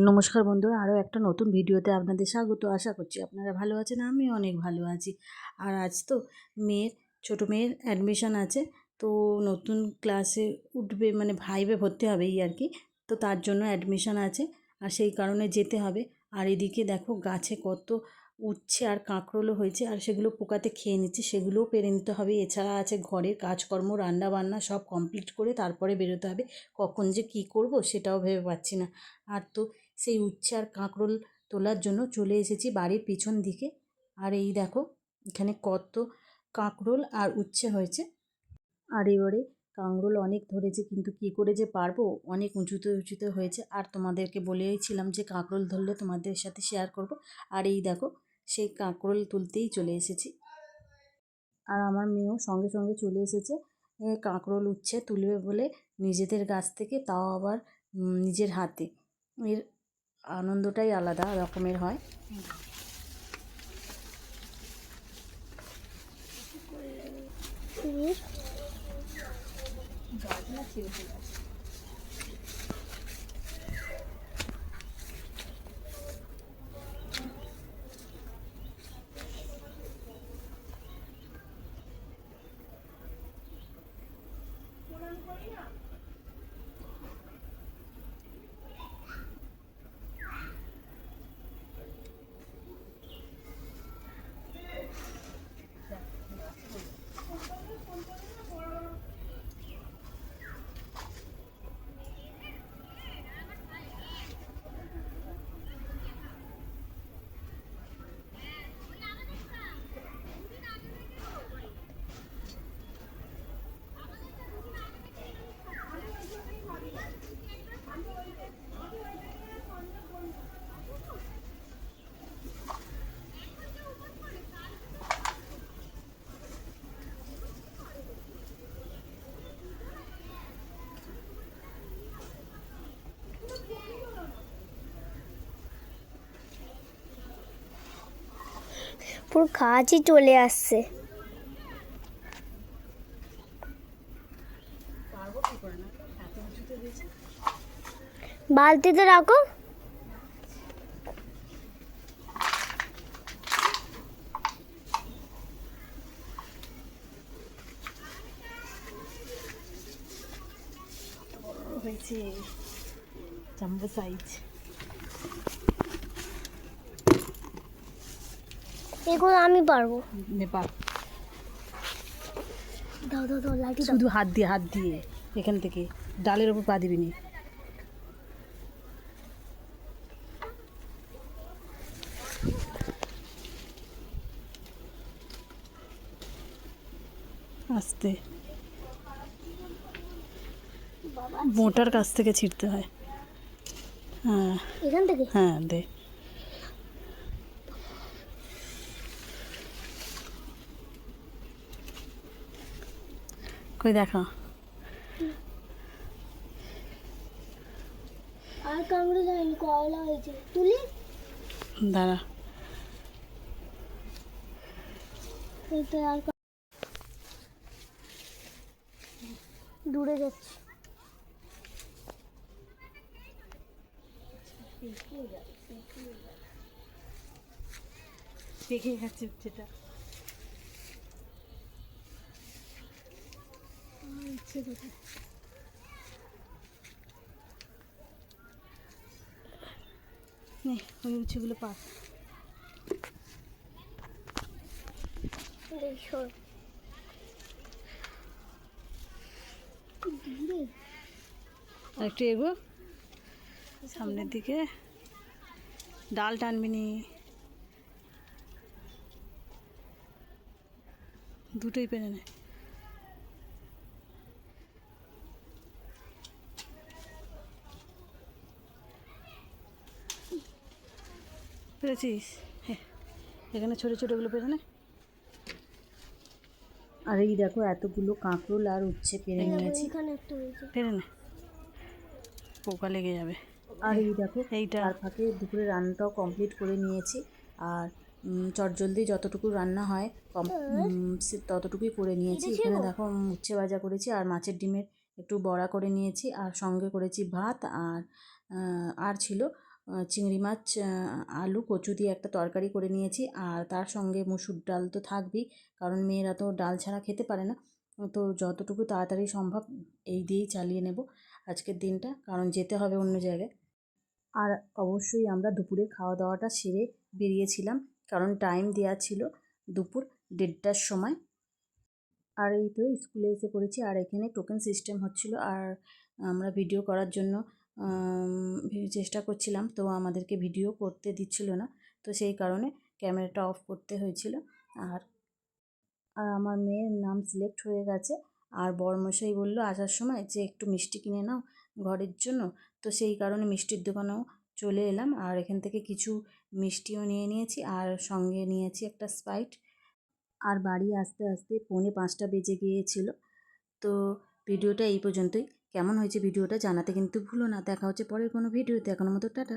নমস্কার বন্ধুরা, আরও একটা নতুন ভিডিওতে আপনাদের স্বাগত। আশা করছি আপনারা ভালো আছেন, আমি অনেক ভালো আছি। আর আজ তো ছোটো মেয়ের অ্যাডমিশান আছে, তো নতুন ক্লাসে উঠবে, মানে ফাইভে ভর্তি হবে এই আর কি। তো তার জন্য অ্যাডমিশান আছে, আর সেই কারণে যেতে হবে। আর এদিকে দেখো গাছে কত উচ্ছে আর কাঁকরোলও হয়েছে, আর সেগুলো পোকাতে খেয়ে নিচ্ছে, সেগুলোও পেরে নিতে হবে। এছাড়া আছে ঘরের কাজকর্ম, রান্না বান্না সব কমপ্লিট করে তারপরে বেরোতে হবে। কখন যে কী করব সেটাও ভেবে পাচ্ছি না। আর তো সেই উচ্ছে আর কাঁকরোল তোলার জন্য চলে এসেছি বাড়ির পিছন দিকে। আর এই দেখো এখানে কত কাঁকরোল আর উচ্ছে হয়েছে। আর এবারে কাঁকরোল অনেক ধরেছে, কিন্তু কি করে যে পারবো, অনেক উঁচুতে উঁচুতে হয়েছে। আর তোমাদেরকে বলেইছিলাম যে কাঁকরোল ধরলে তোমাদের সাথে শেয়ার করব। আর এই দেখো সেই কাঁকরোল তুলতেই চলে এসেছি। আর আমার মেয়েও সঙ্গে সঙ্গে চলে এসেছে কাঁকরোল উচ্ছে তুলবে বলে, নিজেদের গাছ থেকে, তাও আবার নিজের হাতে। এর আনন্দটাই আলাদা রকমের হয়। পুরো কাজই চলে আসছে। বালতিতে রাখো। হয়েছে জাম্বো সাইজ। এগুলো আমি পারবো। নেপাল দাও দাও দাও, লাঠি দাও। শুধু হাত দিয়ে এখান থেকে ডালের ওপর পা দিবি নি। আস্তে, মোটার কাছ থেকে ছিঁড়তে হয়। হ্যাঁ এখান থেকে। হ্যাঁ, দে। কই দেখা। আর কামড়ে যায়নি, কয়লা হয়েছে। তুলি দাঁড়া। এইটা আর দূরে যাচ্ছে। দেখে যাচ্ছে যেটা ইচ্ছে কোথায়। নে, ওই উচ্ছেগুলো পা। আর একটু এগো সামনের দিকে, ডাল টানবি নি, দুটোই পেরে নে। পেরেছিস? হ্যাঁ, এখানে ছোটো ছোটোগুলো পেরে নে। আর এই দেখো এতগুলো কাঁকরোল আর উচ্ছে পেরে নিয়েছি। পেরে নে, পোকা লেগে যাবে। আর এই দেখো এইটা তার ফাঁকে দুপুরে রান্নাটাও কমপ্লিট করে নিয়েছি। আর চটজলদি যতটুকু রান্না হয় ততটুকুই করে নিয়েছি। এখানে দেখো উচ্ছে ভাজা করেছি, আর মাছের ডিমের একটু বড়া করে নিয়েছি, আর সঙ্গে করেছি ভাত। আর ছিল চিংড়ি মাছ, আলু, কচু দিয়ে একটা তরকারি করে নিয়েছি। আর তার সঙ্গে মুসুর ডাল তো থাকবেই, কারণ মেয়েরা তো ডাল ছাড়া খেতে পারে না। তো যতটুকু তাড়াতাড়ি সম্ভব এই দিয়েই চালিয়ে নেব আজকের দিনটা, কারণ যেতে হবে অন্য জায়গায়। আর অবশ্যই আমরা দুপুরে খাওয়া দাওয়াটা সেরে বেরিয়েছিলাম, কারণ টাইম দেওয়া ছিল দুপুর 1:30টার সময়। আর এই তো স্কুলে এসে পড়েছি, আর এখানে টোকেন সিস্টেম হচ্ছিল। আর আমরা ভিডিও করার জন্য চেষ্টা করছিলাম, তো আমাদেরকে ভিডিও করতে দিচ্ছিল না, তো সেই কারণে ক্যামেরাটা অফ করতে হয়েছিল। আর আর আমার মেয়ের নাম সিলেক্ট হয়ে গেছে। আর বরমশাই বললো আসার সময় যে একটু মিষ্টি কিনে নাও ঘরের জন্য, তো সেই কারণে মিষ্টির দোকানেও চলে এলাম। আর এখান থেকে কিছু মিষ্টিও নিয়ে নিয়েছি, আর সঙ্গে নিয়েছি একটা স্প্রাইট। আর বাড়ি আসতে আসতে 4:45 বেজে গিয়েছিল। তো ভিডিওটা এই পর্যন্তই। কেমন হয়েছে ভিডিওটা জানাতে কিন্তু ভুলো না। দেখা হচ্ছে পরের কোনো ভিডিওতে। এখনো মতো টাটা।